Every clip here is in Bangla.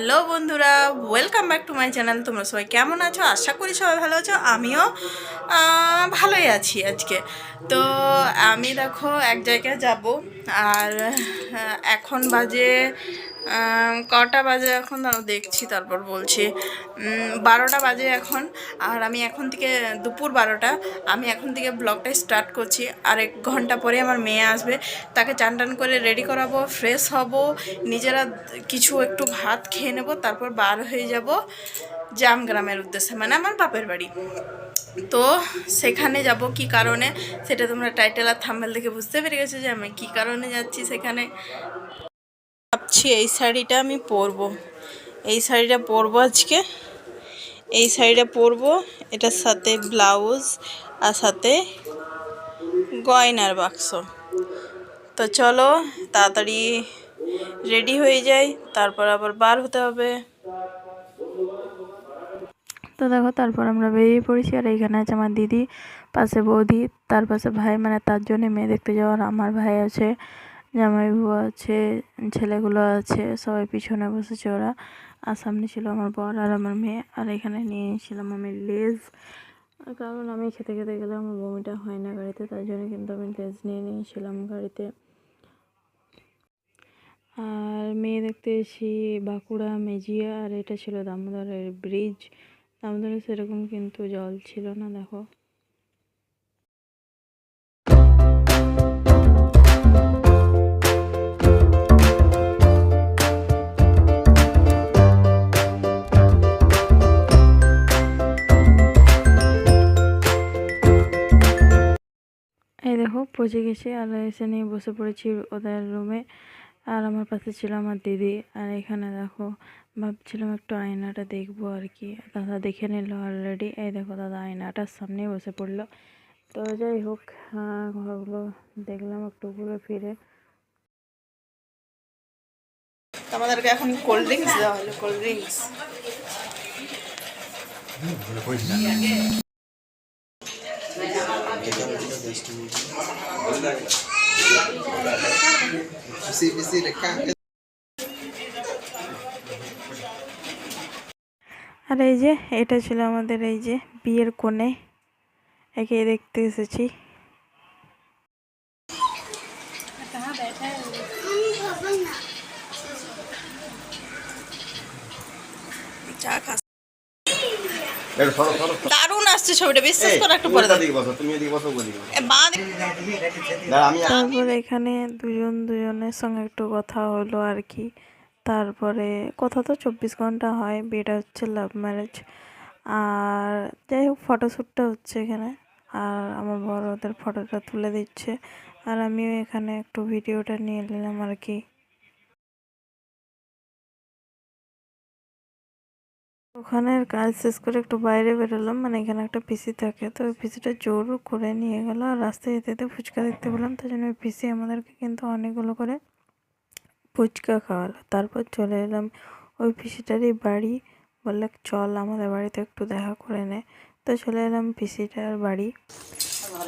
হ্যালো বন্ধুরা, welcome back to my channel. তোমরা সবাই কেমন আছো? আশা করি সবাই ভালো আছো। আমিও ভালোই আছি আজকে। তো আমি দেখো এক জায়গায় যাব, আর এখন বাজে কটা বাজে এখন দেখছি, তারপর বলছি 12টা বাজে এখন। আর আমি এখন থেকে দুপুর 12টা, আমি এখন থেকে ব্লগটা স্টার্ট করছি। আর 1 ঘন্টা পরে আমার মেয়ে আসবে, তাকে চান টান করে রেডি করাবো, ফ্রেশ হব, নিজেরা কিছু একটু ভাত খেয়ে নেব, তারপর বার হয়ে যাব জামগ্রামের উদ্দেশ্যে, মানে আমার বাপের বাড়ি। তো সেখানে যাব কি কারণে, সেটা তোমরা টাইটেল আর থাম্বনেল দেখে বুঝতে পেরে গেছো যে আমি কি কারণে যাচ্ছি সেখানে। ভাবছি এই শাড়িটা আমি পরবো, এই শাড়িটা পরবো আজকে, এই শাড়িটা পরবো, এটার সাথে ব্লাউজ আর সাথে গয়নার বাক্স। তো চলো তাড়াতাড়ি রেডি হয়ে যাই, তারপর আবার বার হতে হবে। তো দেখো, তারপর আমরা বেরিয়ে পড়েছি। আর এইখানে আছে আমার দিদি, পাশে বৌদি, তার পাশে ভাই, মানে তার জন্য মেয়ে দেখতে যাওয়ার। আমার ভাই আছে, জামাইবাবু আছে, ছেলেগুলো আছে, সবাই পিছনে বসেছে ওরা। আর সামনে ছিল আমার বর আর আমার মেয়ে। আর এখানে নিয়েছিলাম আমি লেজ, কারণ আমি খেতে খেতে গেলে আমার বমিটা হয় না গাড়িতে, তার জন্য কিন্তু আমি লেজ নিয়ে নিয়েছিলাম গাড়িতে। আর মেয়ে দেখতে এসেছি বাঁকুড়া মেজিয়া, আর এটা ছিল দামোদরের ব্রিজ। দামোদরে সেরকম কিন্তু জল ছিল না, দেখো। এই দেখো পৌঁছে গেছি, আর এসে নিয়ে বসে পড়েছি ওদের রুমে। আর আমার পাশে ছিল আমার দিদি। আর এখানে দেখো, ভাবছিলাম একটু আয়নাটা দেখবো আর কি, দাদা দেখে নিল অলরেডি। এই দেখো দাদা আয়নাটার সামনেই বসে পড়লো। তো যাই হোক, ঘরগুলো দেখলাম একটু ঘুরে ফিরে। আমাদেরকে এখন কোল্ড ড্রিঙ্কস দেওয়া হলো, কোল্ড ড্রিঙ্কস। আর এই যে এটা ছিল আমাদের এই যে বিয়ের কোণে, একে দেখতে এসেছি। দারুণ আসছে ছবিটা, বিশ্বাস করো। একটু পরে তারপর এখানে দুজনের সঙ্গে একটু কথা হলো আর কি। তারপরে কথা তো 24 ঘন্টা হয়, বিয়েটা হচ্ছে লাভ ম্যারেজ। আর যাই হোক, ফটোশ্যুটটা হচ্ছে এখানে। আর আমার বড় ওদের ফটোটা তুলে দিচ্ছে, আর আমিও এখানে একটু ভিডিওটা নিয়ে নিলাম আর কি। ওখানের কাজ শেষ করে একটু বাইরে বেরোলাম, মানে এখানে একটা পিসি থাকে, তো ওই পিসিটা জোর করে নিয়ে গেল। আর রাস্তায় যেতে যেতে ফুচকা দেখতে পেলাম, তাই জন্য ওই পিসি আমাদেরকে কিন্তু অনেকগুলো করে ফুচকা খাওয়ালো। তারপর চলে এলাম ওই পিসিটারই বাড়ি, বললে চল আমাদের বাড়িতে একটু দেখা করে নে। তো চলে এলাম পিসিটার বাড়ি।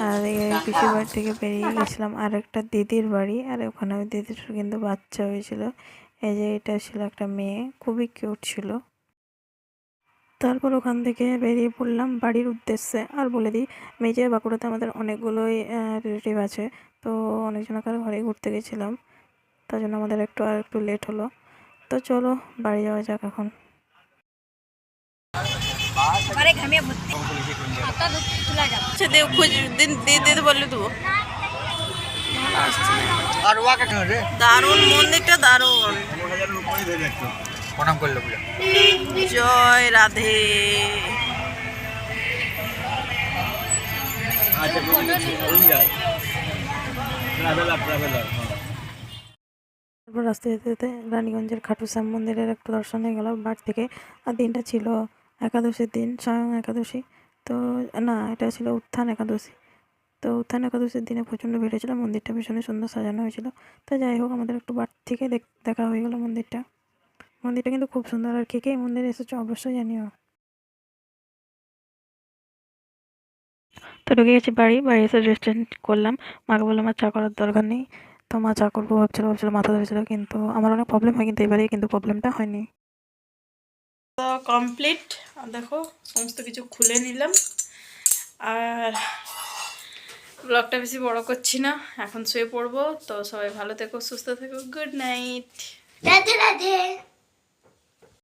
আর এই পিসির বাড়ি থেকে বেরিয়ে গেছিলাম আরেকটা দিদির বাড়ি। আর ওখানে ওই দিদিটার কিন্তু বাচ্চা হয়েছিল। এই যে এটা ছিল একটা মেয়ে, খুবই কিউট ছিল। তারপর ওখান থেকে বেরিয়ে পড়লাম বাড়ির উদ্দেশ্যে। আর বলে দিই, মেজে বাঁকুড়াতে আমাদের অনেকগুলোই রিলেটিভ আছে, তো অনেকজনকার ঘরে ঘুরতে গেছিলাম, তার জন্য আমাদের আর একটু লেট হলো। তো চলো বাড়ি যাওয়া যাক এখন। দারুণ মন্দিরটা, দারুণ। প্রণাম করলো, জয় রাধে। তারপর রাস্তায় যেতে যেতে রানীগঞ্জের খাটু শ্যাম মন্দিরের একটু দর্শন হয়ে গেল বাড়ি থেকে। আর দিনটা ছিল একাদশীর দিন, স্বয়ং একাদশী। তো না, এটা ছিল উত্থান একাদশী। তো উত্থান একাদশীর দিনে প্রচণ্ড ভিড় হয়েছিল, মন্দিরটা ভীষণই সুন্দর সাজানো হয়েছিল। তো যাই হোক, আমাদের একটু বাড়ি থেকে দেখা হয়ে গেল মন্দিরটা। মন্দিরটা কিন্তু খুব সুন্দর। আর কে কে এই মন্দিরে এসেছো অবশ্যই জানিও। তো ঢুকে গেছি বাড়ি এসে ড্রেস চেঞ্জ করলাম। মাকে বললাম আর চা করার দরকার নেই, তো মা চা করবো ভাবছিল, মাথা ধরেছিল, কিন্তু আমার অনেক প্রবলেম হয় কিন্তু এবারে কিন্তু প্রবলেমটা হয়নি। তো কমপ্লিট, দেখো সমস্ত কিছু খুলে নিলাম। আর ব্লগটা বেশি বড় করছি না, এখন শুয়ে পড়বো। তো সবাই ভালো থেকো, সুস্থ থেকো, গুড নাইট, রাধে রাধে।